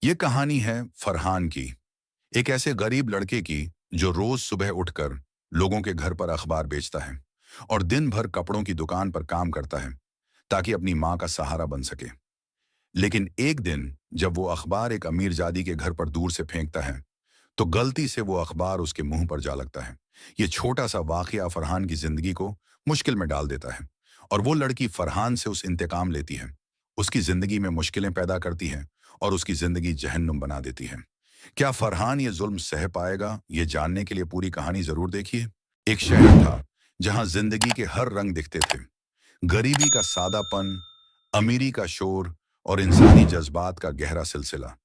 ये कहानी है फरहान की, एक ऐसे गरीब लड़के की जो रोज सुबह उठकर लोगों के घर पर अखबार बेचता है और दिन भर कपड़ों की दुकान पर काम करता है ताकि अपनी माँ का सहारा बन सके। लेकिन एक दिन जब वो अखबार एक अमीरजादी के घर पर दूर से फेंकता है तो गलती से वो अखबार उसके मुंह पर जा लगता है। ये छोटा सा वाकया फरहान की जिंदगी को मुश्किल में डाल देता है और वो लड़की फरहान से उस इंतकाम लेती है, उसकी जिंदगी में मुश्किलें पैदा करती है और उसकी जिंदगी जहन्नुम बना देती है। क्या फरहान ये जुल्म सह पाएगा? ये जानने के लिए पूरी कहानी जरूर देखिए। एक शहर था जहां जिंदगी के हर रंग दिखते थे। गरीबी का सादापन, अमीरी का शोर और इंसानी जज्बात का गहरा सिलसिला।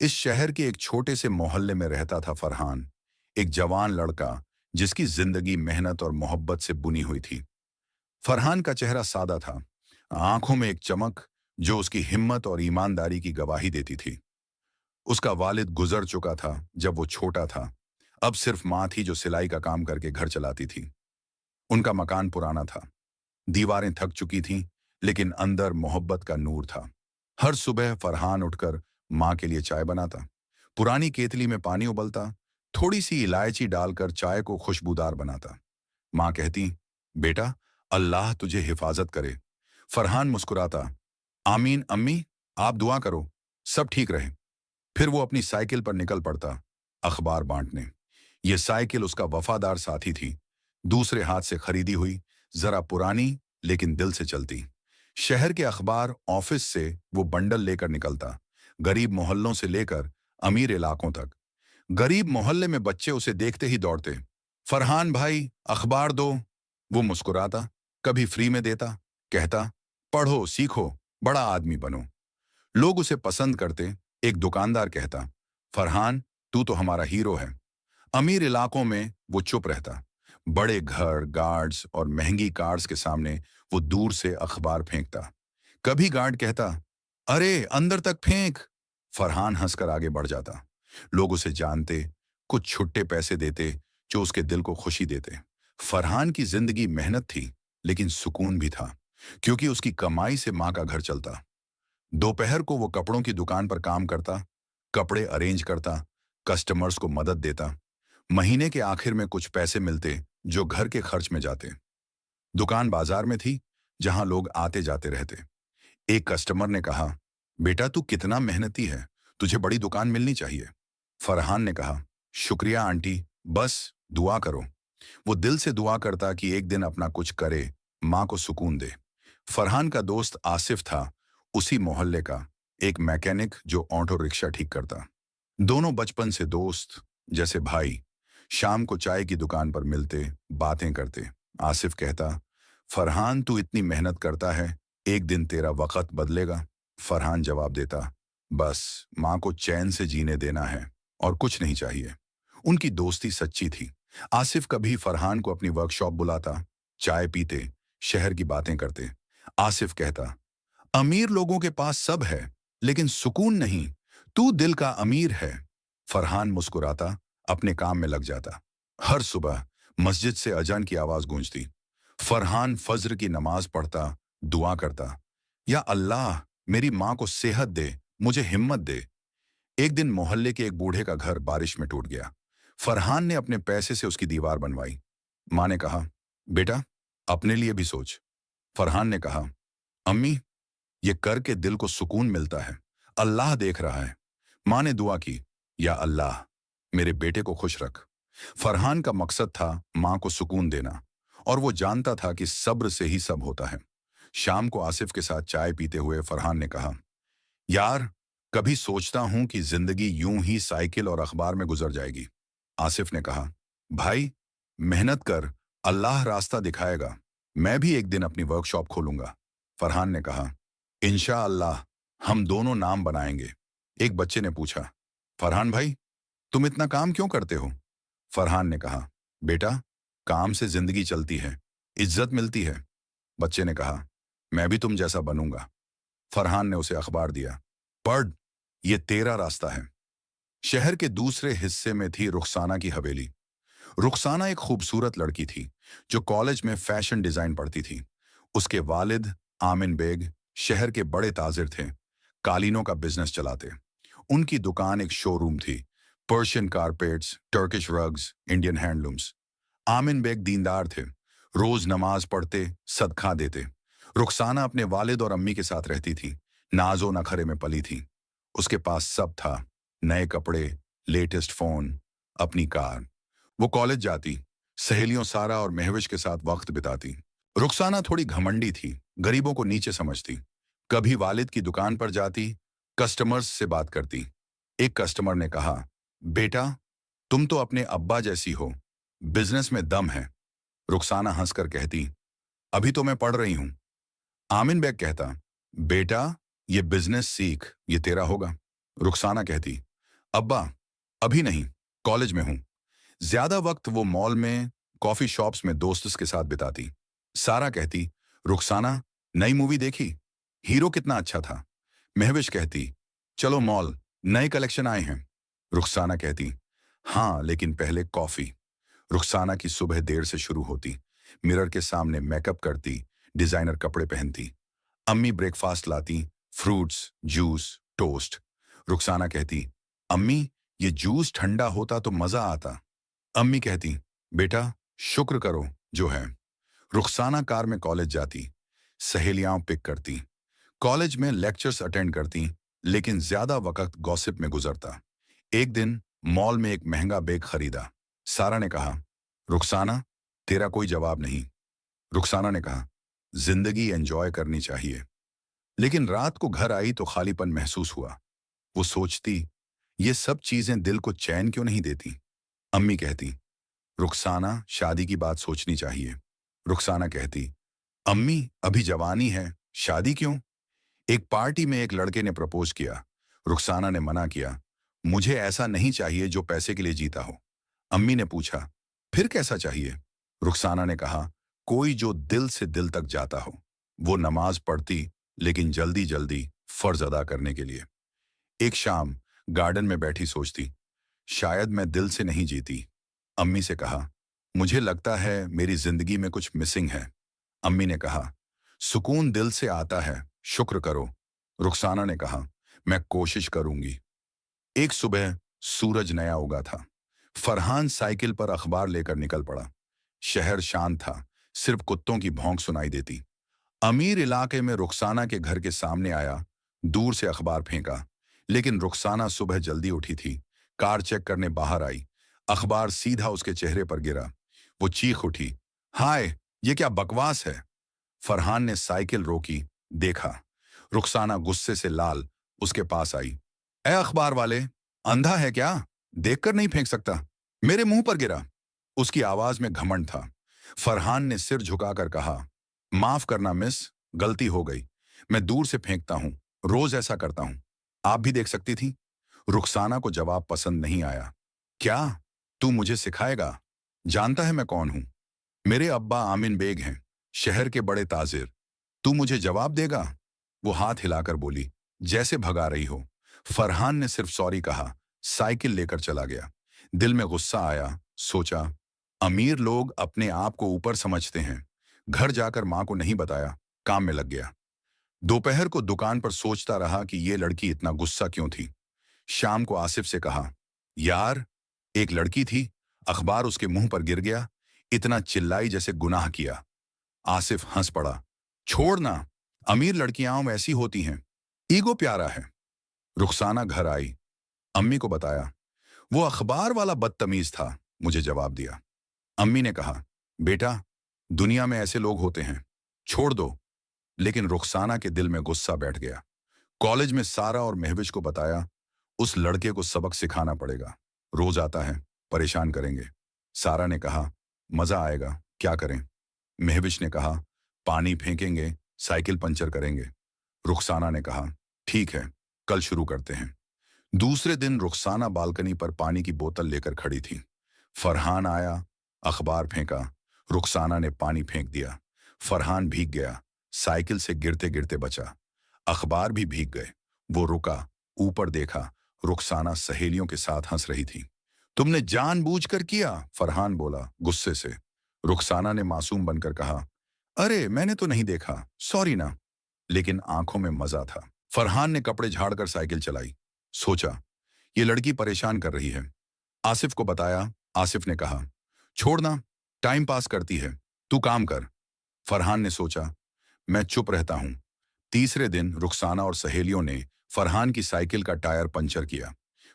इस शहर के एक छोटे से मोहल्ले में रहता था फरहान, एक जवान लड़का जिसकी जिंदगी मेहनत और मोहब्बत से बुनी हुई थी। फरहान का चेहरा सादा था, आंखों में एक चमक जो उसकी हिम्मत और ईमानदारी की गवाही देती थी। उसका वालिद गुजर चुका था जब वो छोटा था। अब सिर्फ माँ थी जो सिलाई का काम करके घर चलाती थी। उनका मकान पुराना था, दीवारें थक चुकी थीं, लेकिन अंदर मोहब्बत का नूर था। हर सुबह फरहान उठकर माँ के लिए चाय बनाता, पुरानी केतली में पानी उबलता, थोड़ी सी इलायची डालकर चाय को खुशबूदार बनाता। माँ कहती, बेटा, अल्लाह तुझे हिफाजत करे। फरहान मुस्कुराता, आमीन अम्मी, आप दुआ करो, सब ठीक रहे। फिर वो अपनी साइकिल पर निकल पड़ता, अखबार बांटने। ये साइकिल उसका वफादार साथी थी, दूसरे हाथ से खरीदी हुई, जरा पुरानी लेकिन दिल से चलती। शहर के अखबार ऑफिस से वो बंडल लेकर निकलता, गरीब मोहल्लों से लेकर अमीर इलाकों तक। गरीब मोहल्ले में बच्चे उसे देखते ही दौड़ते, फरहान भाई अखबार दो। वो मुस्कुराता, कभी फ्री में देता, कहता, पढ़ो सीखो, बड़ा आदमी बनो। लोग उसे पसंद करते। एक दुकानदार कहता, फरहान, तू तो हमारा हीरो है। अमीर इलाकों में वो चुप रहता, बड़े घर, गार्ड्स और महंगी कार्स के सामने वो दूर से अखबार फेंकता। कभी गार्ड कहता, अरे अंदर तक फेंक। फरहान हंसकर आगे बढ़ जाता। लोग उसे जानते, कुछ छुट्टे पैसे देते जो उसके दिल को खुशी देते। फरहान की जिंदगी मेहनत थी, लेकिन सुकून भी था, क्योंकि उसकी कमाई से माँ का घर चलता। दोपहर को वो कपड़ों की दुकान पर काम करता, कपड़े अरेंज करता, कस्टमर्स को मदद देता। महीने के आखिर में कुछ पैसे मिलते जो घर के खर्च में जाते। दुकान बाजार में थी, जहां लोग आते जाते रहते। एक कस्टमर ने कहा, बेटा तू कितना मेहनती है, तुझे बड़ी दुकान मिलनी चाहिए। फरहान ने कहा, शुक्रिया आंटी, बस दुआ करो। वो दिल से दुआ करता कि एक दिन अपना कुछ करे, माँ को सुकून दे। फरहान का दोस्त आसिफ था, उसी मोहल्ले का, एक मैकेनिक जो ऑटो रिक्शा ठीक करता। दोनों बचपन से दोस्त, जैसे भाई। शाम को चाय की दुकान पर मिलते, बातें करते। आसिफ कहता, फरहान तू इतनी मेहनत करता है, एक दिन तेरा वक्त बदलेगा। फरहान जवाब देता, बस माँ को चैन से जीने देना है और कुछ नहीं चाहिए। उनकी दोस्ती सच्ची थी। आसिफ कभी फरहान को अपनी वर्कशॉप बुलाता, चाय पीते, शहर की बातें करते। आसिफ कहता, अमीर लोगों के पास सब है, लेकिन सुकून नहीं। तू दिल का अमीर है। फरहान मुस्कुराता, अपने काम में लग जाता। हर सुबह मस्जिद से अजान की आवाज गूंजती। फरहान फज्र की नमाज पढ़ता, दुआ करता, या अल्लाह मेरी माँ को सेहत दे, मुझे हिम्मत दे। एक दिन मोहल्ले के एक बूढ़े का घर बारिश में टूट गया। फरहान ने अपने पैसे से उसकी दीवार बनवाई। माँ ने कहा, बेटा अपने लिए भी सोच। फरहान ने कहा, अम्मी, ये करके दिल को सुकून मिलता है, अल्लाह देख रहा है। माँ ने दुआ की, या अल्लाह मेरे बेटे को खुश रख। फरहान का मकसद था माँ को सुकून देना, और वो जानता था कि सब्र से ही सब होता है। शाम को आसिफ के साथ चाय पीते हुए फरहान ने कहा, यार, कभी सोचता हूं कि जिंदगी यूं ही साइकिल और अखबार में गुजर जाएगी। आसिफ ने कहा, भाई मेहनत कर, अल्लाह रास्ता दिखाएगा। मैं भी एक दिन अपनी वर्कशॉप खोलूंगा। फरहान ने कहा, इंशा अल्लाह, हम दोनों नाम बनाएंगे। एक बच्चे ने पूछा, फरहान भाई, तुम इतना काम क्यों करते हो? फरहान ने कहा, बेटा, काम से जिंदगी चलती है, इज्जत मिलती है। बच्चे ने कहा, मैं भी तुम जैसा बनूंगा। फरहान ने उसे अखबार दिया, पढ़, ये तेरा रास्ता है। शहर के दूसरे हिस्से में थी रुखसाना की हवेली। रुखसाना एक खूबसूरत लड़की थी जो कॉलेज में फैशन डिजाइन पढ़ती थी। उसके वालिद आमिन बेग शहर के बड़े ताजिर थे, कालीनों का बिजनेस चलाते। उनकी दुकान एक शोरूम थी। Persian carpets, Turkish rugs, Indian handlooms. Amin Beg दीनदार थे। रोज नमाज पढ़ते, सदका देते। रुखसाना अपने वालिद और अम्मी के साथ रहती थी। नाजो नखरे में पली थी। उसके पास सब था। नए कपड़े, लेटेस्ट फोन, अपनी कार। वो कॉलेज जाती, सहेलियों सारा और महविश के साथ वक्त बिताती। रुखसाना थोड़ी घमंडी थी, गरीबों को नीचे समझती। कभी वालिद की दुकान पर जाती, कस्टमर्स से बात करती। एक कस्टमर ने कहा, बेटा, तुम तो अपने अब्बा जैसी हो, बिजनेस में दम है। रुखसाना हंसकर कहती, अभी तो मैं पढ़ रही हूं। आमिन बेग कहता, बेटा, ये बिजनेस सीख, ये तेरा होगा। रुखसाना कहती, अब्बा, अभी नहीं, कॉलेज में हूं। ज्यादा वक्त वो मॉल में, कॉफी शॉप्स में दोस्तों के साथ बिताती। सारा कहती, रुखसाना, नई मूवी देखी? हीरो कितना अच्छा था। महविश कहती, चलो मॉल, नए कलेक्शन आए हैं। रुखसाना कहती, हाँ, लेकिन पहले कॉफी। रुखसाना की सुबह देर से शुरू होती। मिरर के सामने मेकअप करती, डिजाइनर कपड़े पहनती। अम्मी ब्रेकफास्ट लाती, फ्रूट्स, जूस, टोस्ट। रुखसाना कहती, अम्मी, ये जूस ठंडा होता तो मजा आता। अम्मी कहती, बेटा, शुक्र करो जो है। रुखसाना कार में कॉलेज जाती, सहेलियां पिक करती। कॉलेज में लेक्चर्स अटेंड करती, लेकिन ज्यादा वक्त गॉसिप में गुजरता। एक दिन मॉल में एक महंगा बैग खरीदा। सारा ने कहा, रुखसाना, तेरा कोई जवाब नहीं। रुखसाना ने कहा, जिंदगी एंजॉय करनी चाहिए। लेकिन रात को घर आई तो खालीपन महसूस हुआ। वो सोचती, ये सब चीजें दिल को चैन क्यों नहीं देती। अम्मी कहती, रुखसाना, शादी की बात सोचनी चाहिए। रुखसाना कहती, अम्मी, अभी जवानी है, शादी क्यों? एक पार्टी में एक लड़के ने प्रपोज किया। रुखसाना ने मना किया, मुझे ऐसा नहीं चाहिए जो पैसे के लिए जीता हो। अम्मी ने पूछा, फिर कैसा चाहिए? रुखसाना ने कहा, कोई जो दिल से दिल तक जाता हो। वो नमाज पढ़ती, लेकिन जल्दी जल्दी फर्ज अदा करने के लिए। एक शाम गार्डन में बैठी सोचती, शायद मैं दिल से नहीं जीती। अम्मी से कहा, मुझे लगता है मेरी जिंदगी में कुछ मिसिंग है। अम्मी ने कहा, सुकून दिल से आता है, शुक्र करो। रुखसाना ने कहा, मैं कोशिश करूंगी। एक सुबह सूरज नया उगा था। फरहान साइकिल पर अखबार लेकर निकल पड़ा। शहर शांत था, सिर्फ कुत्तों की भौंक सुनाई देती। अमीर इलाके में रुखसाना के घर के सामने आया, दूर से अखबार फेंका। लेकिन रुखसाना सुबह जल्दी उठी थी। कार चेक करने बाहर आई, अखबार सीधा उसके चेहरे पर गिरा। वो चीख उठी, हाय, ये क्या बकवास है। फरहान ने साइकिल रोकी, देखा। रुखसाना गुस्से से लाल उसके पास आई। ए अखबार वाले, अंधा है क्या? देखकर नहीं फेंक सकता? मेरे मुंह पर गिरा। उसकी आवाज में घमंड था। फरहान ने सिर झुकाकर कहा, माफ करना मिस, गलती हो गई। मैं दूर से फेंकता हूं, रोज ऐसा करता हूं। आप भी देख सकती थी। रुखसाना को जवाब पसंद नहीं आया। क्या तू मुझे सिखाएगा? जानता है मैं कौन हूं? मेरे अब्बा आमिन बेग हैं, शहर के बड़े ताजिर। तू मुझे जवाब देगा? वो हाथ हिलाकर बोली, जैसे भगा रही हो। फरहान ने सिर्फ सॉरी कहा, साइकिल लेकर चला गया। दिल में गुस्सा आया, सोचा, अमीर लोग अपने आप को ऊपर समझते हैं। घर जाकर मां को नहीं बताया, काम में लग गया। दोपहर को दुकान पर सोचता रहा कि ये लड़की इतना गुस्सा क्यों थी। शाम को आसिफ से कहा, यार, एक लड़की थी, अखबार उसके मुंह पर गिर गया, इतना चिल्लाई जैसे गुनाह किया। आसिफ हंस पड़ा, छोड़ना, अमीर लड़कियां ऐसी होती हैं, ईगो प्यारा है। रुखसाना घर आई, अम्मी को बताया। वो अखबार वाला बदतमीज था, मुझे जवाब दिया। अम्मी ने कहा, बेटा, दुनिया में ऐसे लोग होते हैं, छोड़ दो। लेकिन रुखसाना के दिल में गुस्सा बैठ गया। कॉलेज में सारा और महविश को बताया, उस लड़के को सबक सिखाना पड़ेगा। रोज आता है, परेशान करेंगे। सारा ने कहा, मजा आएगा, क्या करें? महविश ने कहा, पानी फेंकेंगे, साइकिल पंचर करेंगे। रुखसाना ने कहा, ठीक है, कल शुरू करते हैं। दूसरे दिन रुखसाना बालकनी पर पानी की बोतल लेकर खड़ी थी। फरहान आया, अखबार फेंका। रुखसाना ने पानी फेंक दिया। फरहान भीग गया, साइकिल से गिरते गिरते बचा। अखबार भी भीग गए। वो रुका, ऊपर देखा, रुखसाना सहेलियों के साथ हंस रही थी। तुमने जानबूझकर किया, फरहान बोला गुस्से से। रुखसाना ने मासूम बनकर कहा, अरे मैंने तो नहीं देखा, सॉरी ना। लेकिन आंखों में मजा था। फरहान ने कपड़े झाड़कर साइकिल चलाई। सोचा, ये लड़की परेशान कर रही है। आसिफ को बताया। आसिफ ने कहा, छोड़ना, टाइम पास करती है, तू काम कर। फरहान ने सोचा, मैं चुप रहता हूं। तीसरे दिन रुखसाना और सहेलियों ने फरहान की साइकिल का टायर पंचर किया।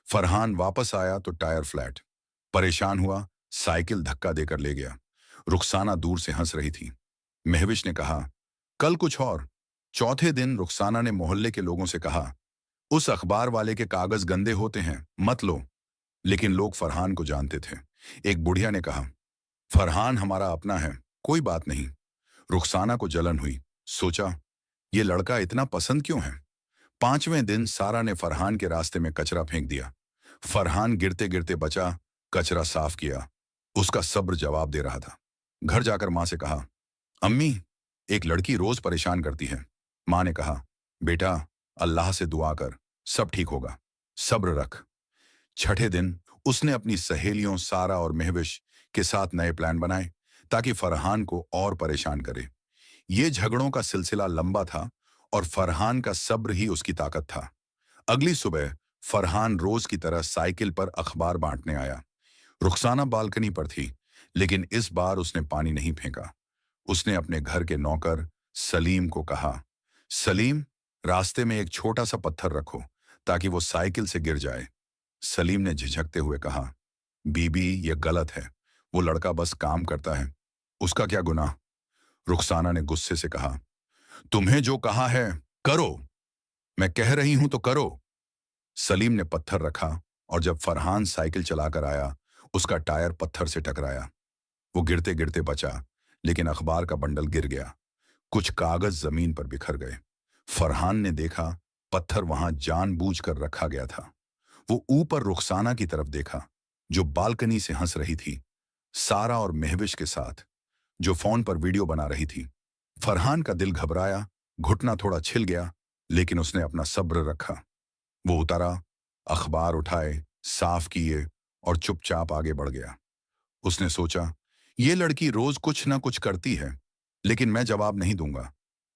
फरहान वापस आया तो टायर फ्लैट। परेशान हुआ, साइकिल धक्का देकर ले गया। रुखसाना दूर से हंस रही थी। महविश ने कहा, कल कुछ और। चौथे दिन रुखसाना ने मोहल्ले के लोगों से कहा, उस अखबार वाले के कागज गंदे होते हैं, मत लो। लेकिन लोग फरहान को जानते थे। एक बुढ़िया ने कहा, फरहान हमारा अपना है, कोई बात नहीं। रुखसाना को जलन हुई। सोचा, ये लड़का इतना पसंद क्यों है। पांचवें दिन सारा ने फरहान के रास्ते में कचरा फेंक दिया। फरहान गिरते गिरते बचा, कचरा साफ किया। उसका सब्र जवाब दे रहा था। घर जाकर मां से कहा, अम्मी, एक लड़की रोज परेशान करती है। मां ने कहा, बेटा, अल्लाह से दुआ कर, सब ठीक होगा, सब्र रख। छठे दिन उसने अपनी सहेलियों सारा और महविश के साथ नए प्लान बनाए ताकि फरहान को और परेशान करे। ये झगड़ों का सिलसिला लंबा था और फरहान का सब्र ही उसकी ताकत था। अगली सुबह फरहान रोज की तरह साइकिल पर अखबार बांटने आया। रुखसाना बालकनी पर थी, लेकिन इस बार उसने पानी नहीं फेंका। उसने अपने घर के नौकर सलीम को कहा, सलीम, रास्ते में एक छोटा सा पत्थर रखो ताकि वो साइकिल से गिर जाए। सलीम ने झिझकते हुए कहा, बीबी, ये गलत है, वो लड़का बस काम करता है, उसका क्या गुनाह। रुखसाना ने गुस्से से कहा, तुम्हें जो कहा है करो, मैं कह रही हूं तो करो। सलीम ने पत्थर रखा और जब फरहान साइकिल चलाकर आया, उसका टायर पत्थर से टकराया। वो गिरते गिरते बचा, लेकिन अखबार का बंडल गिर गया। कुछ कागज जमीन पर बिखर गए। फरहान ने देखा, पत्थर वहां जानबूझकर रखा गया था। वो ऊपर रुखसाना की तरफ देखा, जो बालकनी से हंस रही थी, सारा और महविश के साथ, जो फोन पर वीडियो बना रही थी। फरहान का दिल घबराया, घुटना थोड़ा छिल गया, लेकिन उसने अपना सब्र रखा। वो उतरा, अखबार उठाए, साफ किए और चुपचाप आगे बढ़ गया। उसने सोचा, ये लड़की रोज कुछ ना कुछ करती है, लेकिन मैं जवाब नहीं दूंगा।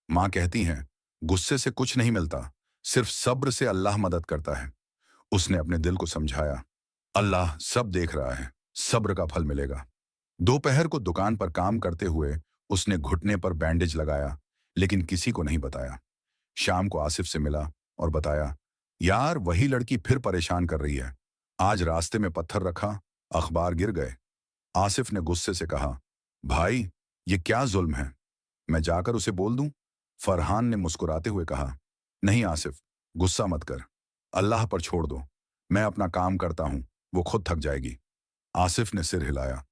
मां कहती हैं, गुस्से से कुछ नहीं मिलता, सिर्फ सब्र से अल्लाह मदद करता है। उसने अपने दिल को समझाया, अल्लाह सब देख रहा है, सब्र का फल मिलेगा। दोपहर को दुकान पर काम करते हुए उसने घुटने पर बैंडेज लगाया, लेकिन किसी को नहीं बताया। शाम को आसिफ से मिला और बताया, यार, वही लड़की फिर परेशान कर रही है। आज रास्ते में पत्थर रखा, अखबार गिर गए। आसिफ ने गुस्से से कहा, भाई, ये क्या जुल्म है, मैं जाकर उसे बोल दूं। फरहान ने मुस्कुराते हुए कहा, नहीं आसिफ, गुस्सा मत कर, अल्लाह पर छोड़ दो, मैं अपना काम करता हूं, वो खुद थक जाएगी। आसिफ ने सिर हिलाया,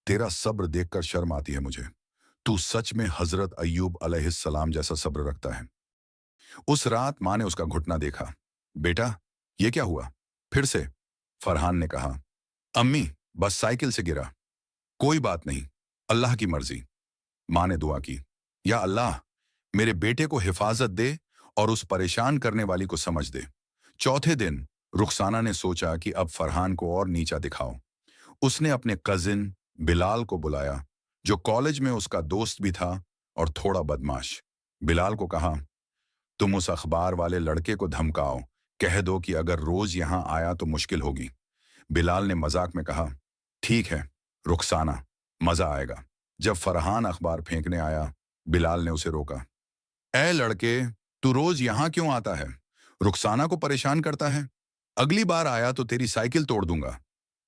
तेरा सब्र देखकर शर्म आती है मुझे। तू सच में हजरत अय्यूब अलैहिस्सलाम जैसा सब्र रखता है। उस रात मां ने उसका घुटना देखा। बेटा, ये क्या हुआ फिर से। फरहान ने कहा, अम्मी, बस साइकिल से गिरा, कोई बात नहीं, अल्लाह की मर्जी। मां ने दुआ की, या अल्लाह, मेरे बेटे को हिफाजत दे और उस परेशान करने वाली को समझ दे। चौथे दिन रुखसाना ने सोचा कि अब फरहान को और नीचा दिखाओ। उसने अपने कजिन बिलाल को बुलाया, जो कॉलेज में उसका दोस्त भी था और थोड़ा बदमाश। बिलाल को कहा, तुम उस अखबार वाले लड़के को धमकाओ, कह दो कि अगर रोज यहां आया तो मुश्किल होगी। बिलाल ने मजाक में कहा, ठीक है रुखसाना, मजा आएगा। जब फरहान अखबार फेंकने आया, बिलाल ने उसे रोका। ए लड़के, तू रोज यहां क्यों आता है, रुखसाना को परेशान करता है, अगली बार आया तो तेरी साइकिल तोड़ दूंगा।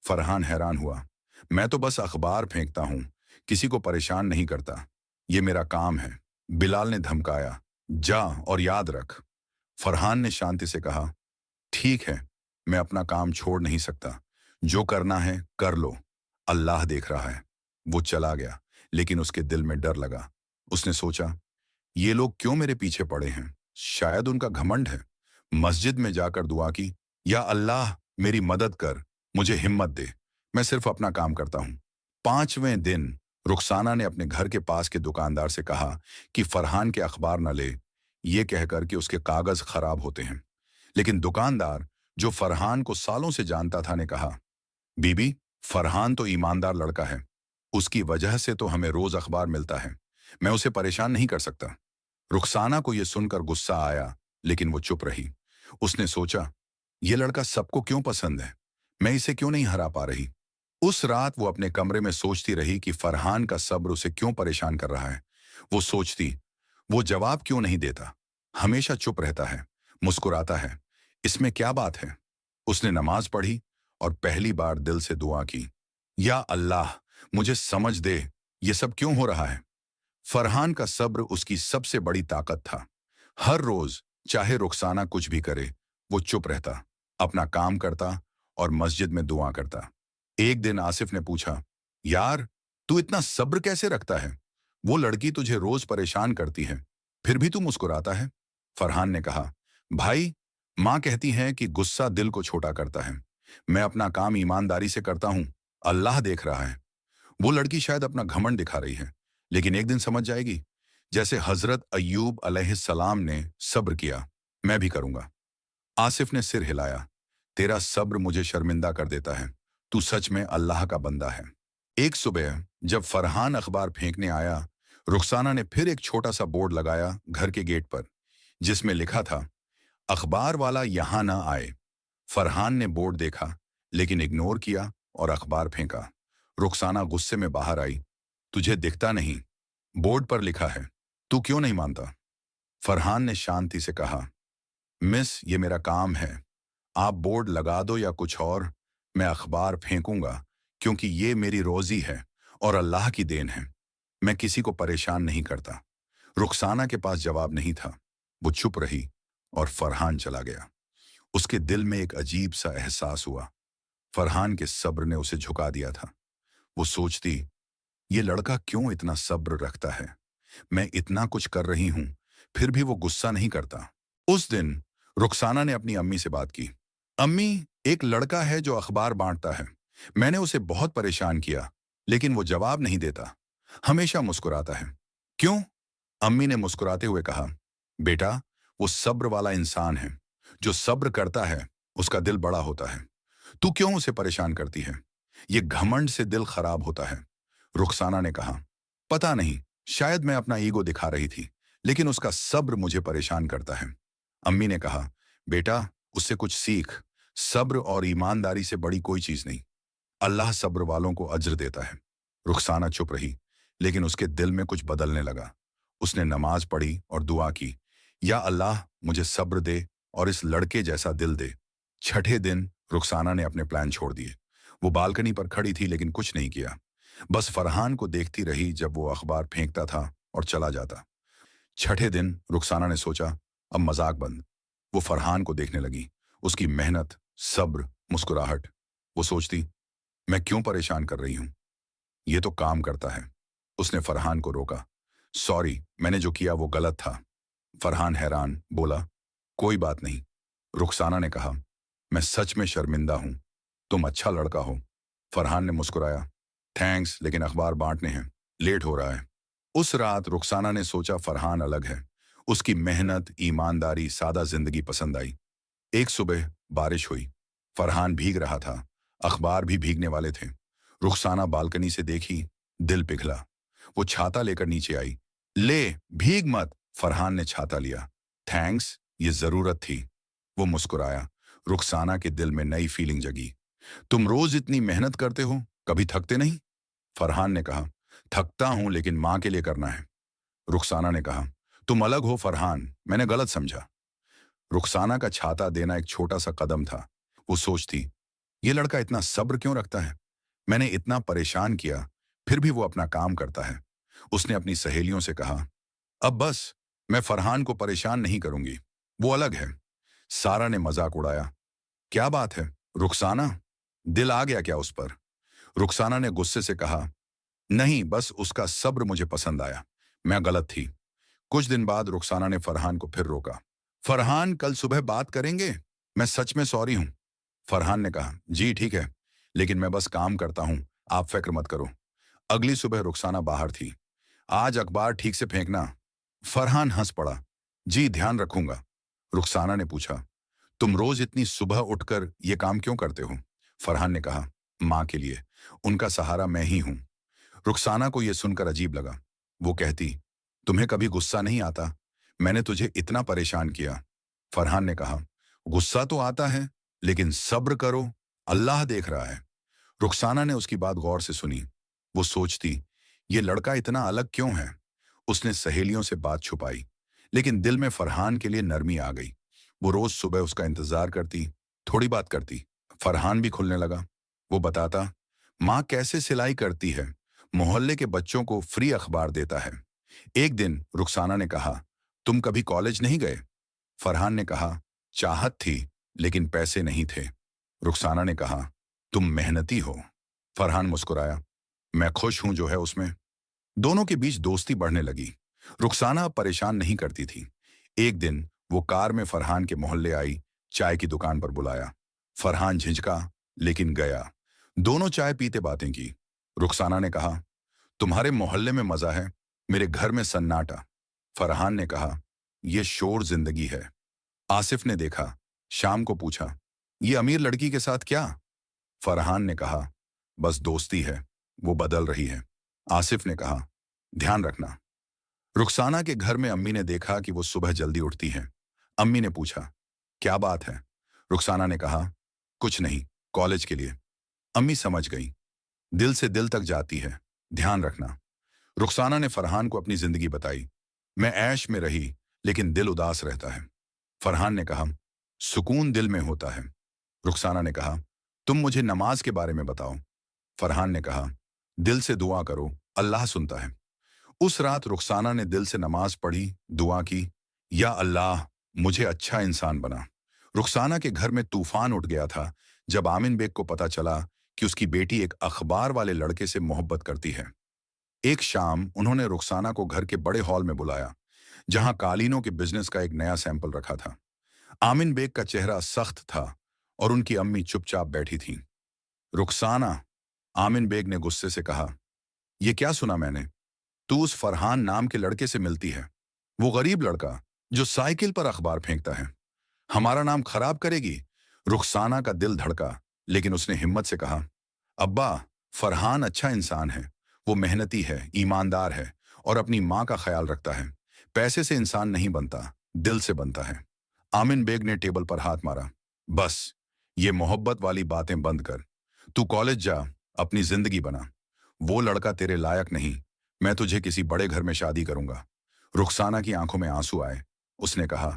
फरहान हैरान हुआ, मैं तो बस अखबार फेंकता हूं, किसी को परेशान नहीं करता, ये मेरा काम है। बिलाल ने धमकाया, जा और याद रख। फरहान ने शांति से कहा, ठीक है, मैं अपना काम छोड़ नहीं सकता, जो करना है कर लो, अल्लाह देख रहा है। वो चला गया, लेकिन उसके दिल में डर लगा। उसने सोचा, ये लोग क्यों मेरे पीछे पड़े हैं, शायद उनका घमंड है। मस्जिद में जाकर दुआ की, या अल्लाह, मेरी मदद कर, मुझे हिम्मत दे, मैं सिर्फ अपना काम करता हूं। पांचवें दिन रुखसाना ने अपने घर के पास के दुकानदार से कहा कि फरहान के अखबार न ले, ये कहकर कि उसके कागज खराब होते हैं। लेकिन दुकानदार, जो फरहान को सालों से जानता था, ने कहा, बीबी, फरहान तो ईमानदार लड़का है, उसकी वजह से तो हमें रोज अखबार मिलता है, मैं उसे परेशान नहीं कर सकता। रुखसाना को यह सुनकर गुस्सा आया, लेकिन वो चुप रही। उसने सोचा, ये लड़का सबको क्यों पसंद है? मैं इसे क्यों नहीं हरा पा रही? उस रात वो अपने कमरे में सोचती रही कि फरहान का सब्र उसे क्यों परेशान कर रहा है। वो सोचती, वो जवाब क्यों नहीं देता? हमेशा चुप रहता है, मुस्कुराता है। इसमें क्या बात है? उसने नमाज पढ़ी और पहली बार दिल से दुआ की, या अल्लाह, मुझे समझ दे, ये सब क्यों हो रहा है? फरहान का सब्र उसकी सबसे बड़ी ताकत था। हर रोज, चाहे रुखसाना कुछ भी करे, वो चुप रहता, अपना काम करता और मस्जिद में दुआ करता। एक दिन आसिफ ने पूछा, यार, तू इतना सब्र कैसे रखता है? वो लड़की तुझे रोज परेशान करती है, फिर भी तू मुस्कुराता है। फरहान ने कहा, भाई, माँ कहती है कि गुस्सा दिल को छोटा करता है। मैं अपना काम ईमानदारी से करता हूँ, अल्लाह देख रहा है। वो लड़की शायद अपना घमंड दिखा रही है, लेकिन एक दिन समझ जाएगी, जैसे हजरत अय्यूब अलैहिस्सलाम ने सब्र किया, मैं भी करूंगा। आसिफ ने सिर हिलाया, तेरा सब्र मुझे शर्मिंदा कर देता है। तू सच में अल्लाह का बंदा है। एक सुबह जब फरहान अखबार फेंकने आया, रुखसाना ने फिर एक छोटा सा बोर्ड लगाया घर के गेट पर, जिसमें लिखा था, अखबार वाला यहां ना आए। फरहान ने बोर्ड देखा, लेकिन इग्नोर किया और अखबार फेंका। रुखसाना गुस्से में बाहर आई, तुझे दिखता नहीं, बोर्ड पर लिखा है, तू क्यों नहीं मानता? फरहान ने शांति से कहा, मिस, ये मेरा काम है। आप बोर्ड लगा दो या कुछ और, मैं अखबार फेंकूंगा, क्योंकि ये मेरी रोजी है और अल्लाह की देन है। मैं किसी को परेशान नहीं करता। रुखसाना के पास जवाब नहीं था। वो चुप रही और फरहान चला गया। उसके दिल में एक अजीब सा एहसास हुआ। फरहान के सब्र ने उसे झुका दिया था। वो सोचती, ये लड़का क्यों इतना सब्र रखता है? मैं इतना कुछ कर रही हूं, फिर भी वो गुस्सा नहीं करता। उस दिन रुखसाना ने अपनी अम्मी से बात की, अम्मी, एक लड़का है जो अखबार बांटता है। मैंने उसे बहुत परेशान किया, लेकिन वो जवाब नहीं देता, हमेशा मुस्कुराता है। क्यों? अम्मी ने मुस्कुराते हुए कहा, बेटा, वो सब्र वाला इंसान है। जो सब्र करता है, उसका दिल बड़ा होता है। तू क्यों उसे परेशान करती है? ये घमंड से दिल खराब होता है। रुखसाना ने कहा, पता नहीं, शायद मैं अपना ईगो दिखा रही थी, लेकिन उसका सब्र मुझे परेशान करता है। अम्मी ने कहा, बेटा, उससे कुछ सीख। सब्र और ईमानदारी से बड़ी कोई चीज नहीं। अल्लाह सब्र वालों को अज्र देता है। रुखसाना चुप रही, लेकिन उसके दिल में कुछ बदलने लगा। उसने नमाज पढ़ी और दुआ की, या अल्लाह, मुझे सब्र दे और इस लड़के जैसा दिल दे। छठे दिन रुखसाना ने अपने प्लान छोड़ दिए। वो बालकनी पर खड़ी थी, लेकिन कुछ नहीं किया। बस फरहान को देखती रही जब वो अखबार फेंकता था और चला जाता। छठे दिन रुखसाना ने सोचा, अब मजाक बंद। वो फरहान को देखने लगी, उसकी मेहनत, सब्र, मुस्कुराहट। वो सोचती, मैं क्यों परेशान कर रही हूं? ये तो काम करता है। उसने फरहान को रोका, सॉरी, मैंने जो किया वो गलत था। फरहान हैरान बोला, कोई बात नहीं। रुखसाना ने कहा, मैं सच में शर्मिंदा हूं। तुम अच्छा लड़का हो। फरहान ने मुस्कुराया, थैंक्स, लेकिन अखबार बांटने हैं, लेट हो रहा है। उस रात रुखसाना ने सोचा, फरहान अलग है। उसकी मेहनत, ईमानदारी, सादा जिंदगी पसंद आई। एक सुबह बारिश हुई। फरहान भीग रहा था, अखबार भी भीगने वाले थे। रुखसाना बालकनी से देखी, दिल पिघला। वो छाता लेकर नीचे आई। ले, भीग मत। फरहान ने छाता लिया। थैंक्स, ये जरूरत थी। वो मुस्कुराया। रुखसाना के दिल में नई फीलिंग जगी। तुम रोज इतनी मेहनत करते हो, कभी थकते नहीं? फरहान ने कहा, थकता हूं, लेकिन मां के लिए करना है। रुखसाना ने कहा, तुम अलग हो फरहान, मैंने गलत समझा। रुखसाना का छाता देना एक छोटा सा कदम था। वो सोचती, ये लड़का इतना सब्र क्यों रखता है? मैंने इतना परेशान किया, फिर भी वो अपना काम करता है। उसने अपनी सहेलियों से कहा, अब बस, मैं फरहान को परेशान नहीं करूंगी, वो अलग है। सारा ने मजाक उड़ाया, क्या बात है रुखसाना, दिल आ गया क्या उस पर? रुखसाना ने गुस्से से कहा, नहीं, बस उसका सब्र मुझे पसंद आया, मैं गलत थी। कुछ दिन बाद रुखसाना ने फरहान को फिर रोका, फरहान, कल सुबह बात करेंगे, मैं सच में सॉरी हूं। फरहान ने कहा, जी ठीक है, लेकिन मैं बस काम करता हूं, आप फिक्र मत करो। अगली सुबह रुखसाना बाहर थी। आज अखबार ठीक से फेंकना। फरहान हंस पड़ा, जी ध्यान रखूंगा। रुखसाना ने पूछा, तुम रोज इतनी सुबह उठकर ये काम क्यों करते हो? फरहान ने कहा, माँ के लिए, उनका सहारा मैं ही हूं। रुखसाना को यह सुनकर अजीब लगा। वो कहती, तुम्हें कभी गुस्सा नहीं आता? मैंने तुझे इतना परेशान किया। फरहान ने कहा, गुस्सा तो आता है, लेकिन सब्र करो, अल्लाह देख रहा है। रुखसाना ने उसकी बात गौर से सुनी। वो सोचती, ये लड़का इतना अलग क्यों है। उसने सहेलियों से बात छुपाई, लेकिन दिल में फरहान के लिए नरमी आ गई। वो रोज सुबह उसका इंतजार करती, थोड़ी बात करती। फरहान भी खुलने लगा। वो बताता, माँ कैसे सिलाई करती है, मोहल्ले के बच्चों को फ्री अखबार देता है। एक दिन रुखसाना ने कहा, तुम कभी कॉलेज नहीं गए? फरहान ने कहा, चाहत थी, लेकिन पैसे नहीं थे। रुखसाना ने कहा, तुम मेहनती हो। फरहान मुस्कुराया, मैं खुश हूं जो है उसमें। दोनों के बीच दोस्ती बढ़ने लगी। रुखसाना अब परेशान नहीं करती थी। एक दिन वो कार में फरहान के मोहल्ले आई, चाय की दुकान पर बुलाया। फरहान झिझका, लेकिन गया। दोनों चाय पीते बातें की। रुखसाना ने कहा, तुम्हारे मोहल्ले में मजा है, मेरे घर में सन्नाटा। फरहान ने कहा, यह शोर जिंदगी है। आसिफ ने देखा, शाम को पूछा, ये अमीर लड़की के साथ क्या? फरहान ने कहा, बस दोस्ती है, वो बदल रही है। आसिफ ने कहा, ध्यान रखना। रुखसाना के घर में अम्मी ने देखा कि वो सुबह जल्दी उठती हैं। अम्मी ने पूछा, क्या बात है? रुखसाना ने कहा, कुछ नहीं, कॉलेज के लिए। अम्मी समझ गई, दिल से दिल तक जाती है, ध्यान रखना। रुखसाना ने फरहान को अपनी जिंदगी बताई। मैं ऐश में रही, लेकिन दिल उदास रहता है। फरहान ने कहा, सुकून दिल में होता है। रुखसाना ने कहा, तुम मुझे नमाज के बारे में बताओ। फरहान ने कहा, दिल से दुआ करो, अल्लाह सुनता है। उस रात रुखसाना ने दिल से नमाज पढ़ी, दुआ की, या अल्लाह मुझे अच्छा इंसान बना। रुखसाना के घर में तूफान उठ गया था जब आमिन बेग को पता चला कि उसकी बेटी एक अखबार वाले लड़के से मोहब्बत करती है। एक शाम उन्होंने रुखसाना को घर के बड़े हॉल में बुलाया, जहां कालीनों के बिजनेस का एक नया सैंपल रखा था। आमिन बेग का चेहरा सख्त था और उनकी अम्मी चुपचाप बैठी थीं। रुखसाना, आमिन बेग ने गुस्से से कहा, यह क्या सुना मैंने? तू उस फरहान नाम के लड़के से मिलती है, वो गरीब लड़का जो साइकिल पर अखबार फेंकता है। हमारा नाम खराब करेगी। रुखसाना का दिल धड़का, लेकिन उसने हिम्मत से कहा, अब्बा, फरहान अच्छा इंसान है, वो मेहनती है, ईमानदार है और अपनी माँ का ख्याल रखता है। पैसे से इंसान नहीं बनता, दिल से बनता है। आमिन बेग ने टेबल पर हाथ मारा, बस, ये मोहब्बत वाली बातें बंद कर। तू कॉलेज जा, अपनी जिंदगी बना। वो लड़का तेरे लायक नहीं। मैं तुझे किसी बड़े घर में शादी करूंगा। रुखसाना की आंखों में आंसू आए। उसने कहा,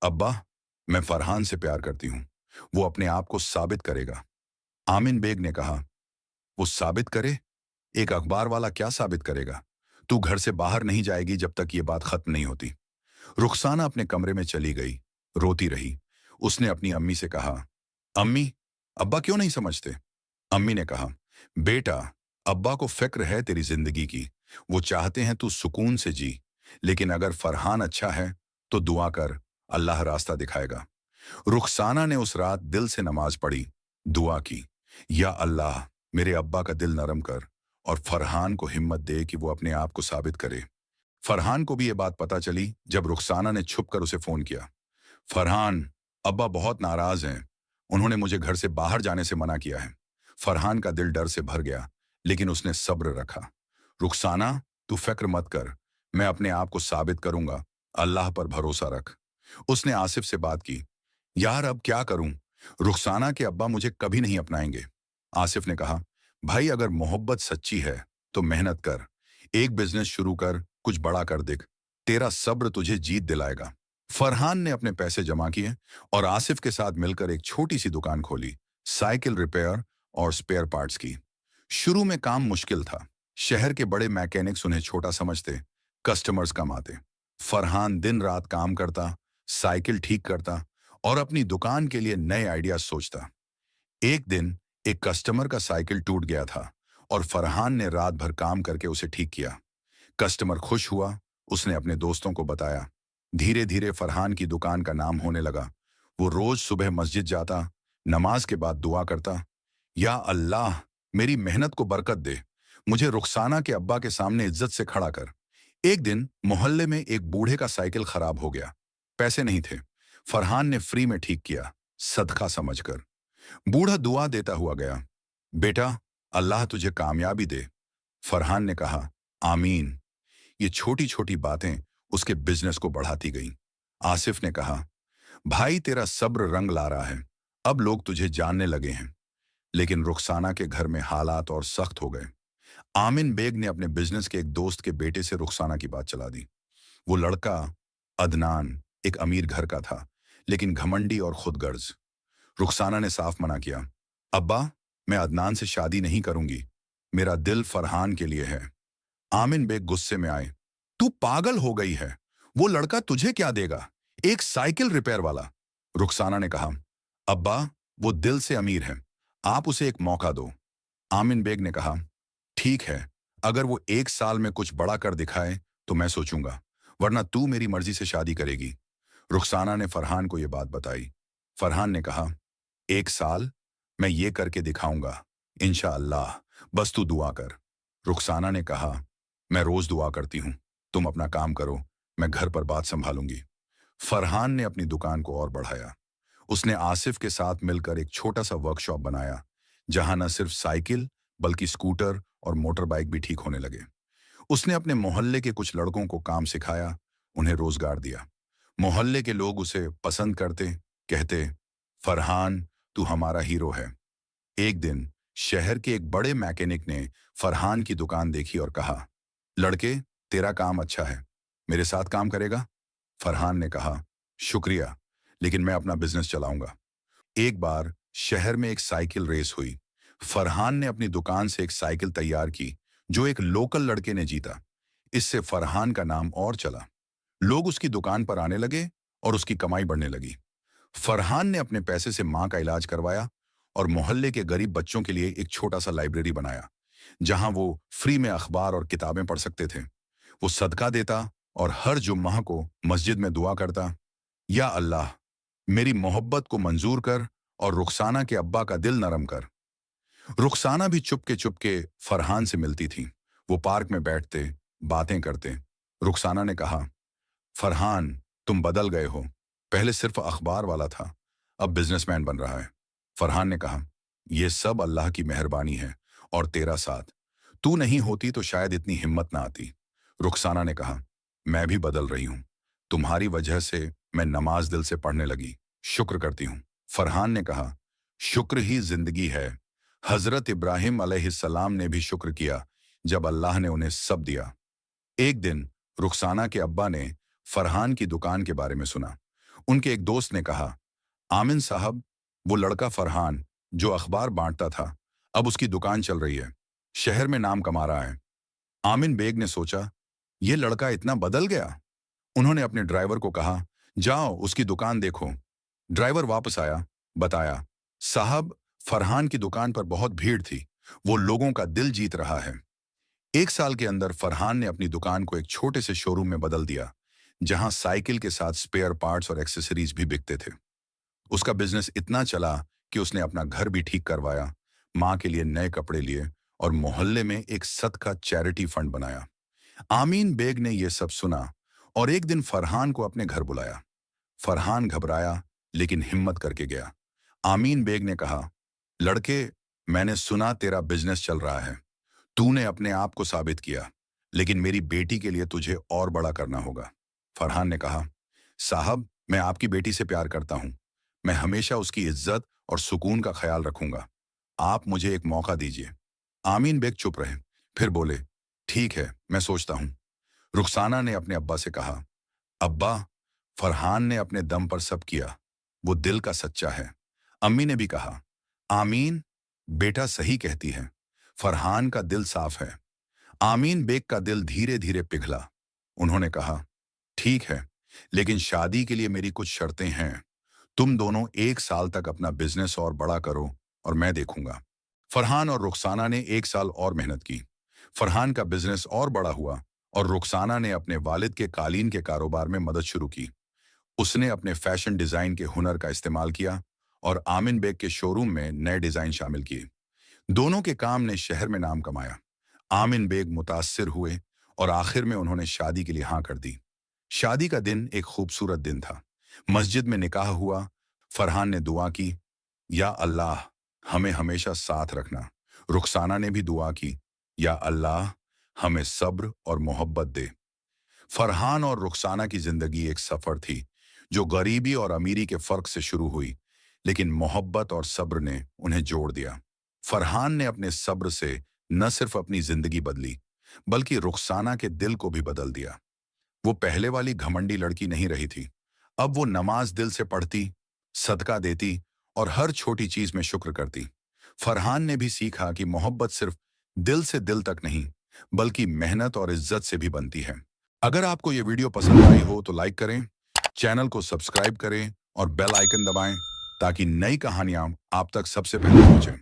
अब्बा, मैं फरहान से प्यार करती हूँ, वो अपने आप को साबित करेगा। आमिन बेग ने कहा, वो साबित करे? एक अखबार वाला क्या साबित करेगा? तू घर से बाहर नहीं जाएगी जब तक ये बात खत्म नहीं होती। रुखसाना अपने कमरे में चली गई, रोती रही। उसने अपनी अम्मी से कहा, अम्मी, अब्बा क्यों नहीं समझते? अम्मी ने कहा, बेटा, अब्बा को फिक्र है तेरी जिंदगी की। वो चाहते हैं तू सुकून से जी। लेकिन अगर फरहान अच्छा है तो दुआ कर, अल्लाह रास्ता दिखाएगा। रुखसाना ने उस रात दिल से नमाज पढ़ी, दुआ की, या अल्लाह, मेरे अब्बा का दिल नरम कर और फरहान को हिम्मत दे कि वो अपने आप को साबित करे। फरहान को भी ये बात पता चली जब रुखसाना ने छुपकर उसे फोन किया। फरहान, अब्बा बहुत नाराज हैं। उन्होंने मुझे घर से बाहर जाने से मना किया है। फरहान का दिल डर से भर गया, लेकिन उसने सब्र रखा। रुखसाना, तू फिक्र मत कर, मैं अपने आप को साबित करूंगा, अल्लाह पर भरोसा रख। उसने आसिफ से बात की, यार अब क्या करूं? रुखसाना के अब्बा मुझे कभी नहीं अपनाएंगे। आसिफ ने कहा, भाई अगर मोहब्बत सच्ची है तो मेहनत कर, एक बिजनेस शुरू कर, कुछ बड़ा कर दिख, तेरा सब्र तुझे जीत दिलाएगा। फरहान ने अपने पैसे जमा किए और आसिफ के साथ मिलकर एक छोटी सी दुकान खोली, साइकिल रिपेयर और स्पेयर पार्ट्स की। शुरू में काम मुश्किल था। शहर के बड़े मैकेनिक्स उन्हें छोटा समझते, कस्टमर्स कम आते। फरहान दिन रात काम करता, साइकिल ठीक करता और अपनी दुकान के लिए नए आइडिया सोचता। एक दिन एक कस्टमर का साइकिल टूट गया था और फरहान ने रात भर काम करके उसे ठीक किया। कस्टमर खुश हुआ, उसने अपने दोस्तों को बताया। धीरे धीरे फरहान की दुकान का नाम होने लगा। वो रोज सुबह मस्जिद जाता, नमाज के बाद दुआ करता, या अल्लाह, मेरी मेहनत को बरकत दे, मुझे रुखसाना के अब्बा के सामने इज्जत से खड़ा कर। एक दिन मोहल्ले में एक बूढ़े का साइकिल खराब हो गया। पैसे नहीं थे। फरहान ने फ्री में ठीक किया, सदका समझकर। बूढ़ा दुआ देता हुआ गया, बेटा, अल्लाह तुझे कामयाबी दे। फरहान ने कहा, आमीन। ये छोटी छोटी बातें उसके बिजनेस को बढ़ाती गईं। आसिफ ने कहा, भाई तेरा सब्र रंग ला रहा है, अब लोग तुझे जानने लगे हैं। लेकिन रुखसाना के घर में हालात और सख्त हो गए। आमिन बेग ने अपने बिजनेस के एक दोस्त के बेटे से रुखसाना की बात चला दी। वो लड़का अदनान एक अमीर घर का था, लेकिन घमंडी और खुदगर्ज। रुखसाना ने साफ मना किया, अब्बा, मैं अदनान से शादी नहीं करूंगी। मेरा दिल फरहान के लिए है। आमिन बेग गुस्से में आए, तू पागल हो गई है। वो लड़का तुझे क्या देगा? एक साइकिल रिपेयर वाला। रुखसाना ने कहा, अब्बा, वो दिल से अमीर है, आप उसे एक मौका दो। आमिन बेग ने कहा, ठीक है, अगर वो 1 साल में कुछ बड़ा कर दिखाए तो मैं सोचूंगा, वरना तू मेरी मर्जी से शादी करेगी। रुखसाना ने फरहान को यह बात बताई। फरहान ने कहा, 1 साल? मैं ये करके दिखाऊंगा, इंशाअल्लाह, बस तू दुआ कर। रुखसाना ने कहा, मैं रोज दुआ करती हूँ, तुम अपना काम करो, मैं घर पर बात संभालूंगी। फरहान ने अपनी दुकान को और बढ़ाया। उसने आसिफ के साथ मिलकर एक छोटा सा वर्कशॉप बनाया, जहां न सिर्फ साइकिल बल्कि स्कूटर और मोटर बाइक भी ठीक होने लगे। उसने अपने मोहल्ले के कुछ लड़कों को काम सिखाया, उन्हें रोजगार दिया। मोहल्ले के लोग उसे पसंद करते, कहते, फरहान, तू हमारा हीरो है। एक दिन शहर के एक बड़े मैकेनिक ने फरहान की दुकान देखी और कहा, लड़के, तेरा काम अच्छा है, मेरे साथ काम करेगा? फरहान ने कहा, शुक्रिया, लेकिन मैं अपना बिजनेस चलाऊंगा। एक बार शहर में एक साइकिल रेस हुई। फरहान ने अपनी दुकान से एक साइकिल तैयार की, जो एक लोकल लड़के ने जीता। इससे फरहान का नाम और चला। लोग उसकी दुकान पर आने लगे और उसकी कमाई बढ़ने लगी। फरहान ने अपने पैसे से मां का इलाज करवाया और मोहल्ले के गरीब बच्चों के लिए एक छोटा सा लाइब्रेरी बनाया, जहां वो फ्री में अखबार और किताबें पढ़ सकते थे। वो सदका देता और हर जुम्मा को मस्जिद में दुआ करता, या अल्लाह, मेरी मोहब्बत को मंजूर कर और रुखसाना के अब्बा का दिल नरम कर। रुखसाना भी चुपके फरहान से मिलती थी। वो पार्क में बैठते, बातें करते। रुखसाना ने कहा, फरहान, तुम बदल गए हो। पहले सिर्फ अखबार वाला था, अब बिजनेसमैन बन रहा है। फरहान ने कहा, यह सब अल्लाह की मेहरबानी है और तेरा साथ। तू नहीं होती तो शायद इतनी हिम्मत ना आती। रुखसाना ने कहा, मैं भी बदल रही हूं। तुम्हारी वजह से मैं नमाज दिल से पढ़ने लगी, शुक्र करती हूं। फरहान ने कहा, शुक्र ही जिंदगी है। हजरत इब्राहिम अलैहिस्सलाम ने भी शुक्र किया जब अल्लाह ने उन्हें सब दिया। एक दिन रुखसाना के अब्बा ने फरहान की दुकान के बारे में सुना। उनके एक दोस्त ने कहा, आमिन साहब, वो लड़का फरहान जो अखबार बांटता था, अब उसकी दुकान चल रही है, शहर में नाम कमा रहा है। आमिन बेग ने सोचा, ये लड़का इतना बदल गया। उन्होंने अपने ड्राइवर को कहा, जाओ उसकी दुकान देखो। ड्राइवर वापस आया, बताया, साहब, फरहान की दुकान पर बहुत भीड़ थी, वो लोगों का दिल जीत रहा है। 1 साल के अंदर फरहान ने अपनी दुकान को एक छोटे से शोरूम में बदल दिया, जहां साइकिल के साथ स्पेयर पार्ट्स और एक्सेसरीज भी बिकते थे। उसका बिजनेस इतना चला कि उसने अपना घर भी ठीक करवाया, मां के लिए नए कपड़े लिए और मोहल्ले में एक सदका चैरिटी फंड बनाया। आमीन बेग ने यह सब सुना और एक दिन फरहान को अपने घर बुलाया। फरहान घबराया लेकिन हिम्मत करके गया। आमीन बेग ने कहा, लड़के, मैंने सुना तेरा बिजनेस चल रहा है। तूने अपने आप को साबित किया, लेकिन मेरी बेटी के लिए तुझे और बड़ा करना होगा। फरहान ने कहा, साहब, मैं आपकी बेटी से प्यार करता हूं। मैं हमेशा उसकी इज्जत और सुकून का ख्याल रखूंगा। आप मुझे एक मौका दीजिए। आमीन बेग चुप रहे, फिर बोले, ठीक है, मैं सोचता हूं। रुखसाना ने अपने अब्बा से कहा, अब्बा, फरहान ने अपने दम पर सब किया, वो दिल का सच्चा है। अम्मी ने भी कहा, आमीन, बेटा सही कहती है, फरहान का दिल साफ है। आमीन बेग का दिल धीरे धीरे पिघला। उन्होंने कहा, ठीक है, लेकिन शादी के लिए मेरी कुछ शर्तें हैं। तुम दोनों 1 साल तक अपना बिजनेस और बड़ा करो और मैं देखूंगा। फरहान और रुखसाना ने 1 साल और मेहनत की। फरहान का बिजनेस और बड़ा हुआ और रुखसाना ने अपने वालिद के कालीन के कारोबार में मदद शुरू की। उसने अपने फैशन डिजाइन के हुनर का इस्तेमाल किया और आमिन बेग के शोरूम में नए डिजाइन शामिल किए। दोनों के काम ने शहर में नाम कमाया। आमिन बेग मुतासिर हुए और आखिर में उन्होंने शादी के लिए हाँ कर दी। शादी का दिन एक खूबसूरत दिन था। मस्जिद में निकाह हुआ। फरहान ने दुआ की, या अल्लाह, हमें हमेशा साथ रखना। रुखसाना ने भी दुआ की, या अल्लाह, हमें सब्र और मोहब्बत दे। फरहान और रुखसाना की जिंदगी एक सफर थी, जो गरीबी और अमीरी के फर्क से शुरू हुई, लेकिन मोहब्बत और सब्र ने उन्हें जोड़ दिया। फरहान ने अपने सब्र से न सिर्फ अपनी जिंदगी बदली, बल्कि रुखसाना के दिल को भी बदल दिया। वो पहले वाली घमंडी लड़की नहीं रही थी। अब वो नमाज दिल से पढ़ती, सदका देती और हर छोटी चीज में शुक्र करती। फरहान ने भी सीखा कि मोहब्बत सिर्फ दिल से दिल तक नहीं, बल्कि मेहनत और इज्जत से भी बनती है। अगर आपको ये वीडियो पसंद आई हो तो लाइक करें, चैनल को सब्सक्राइब करें और बेल आइकन दबाएं ताकि नई कहानियां आप तक सबसे पहले पहुंचें।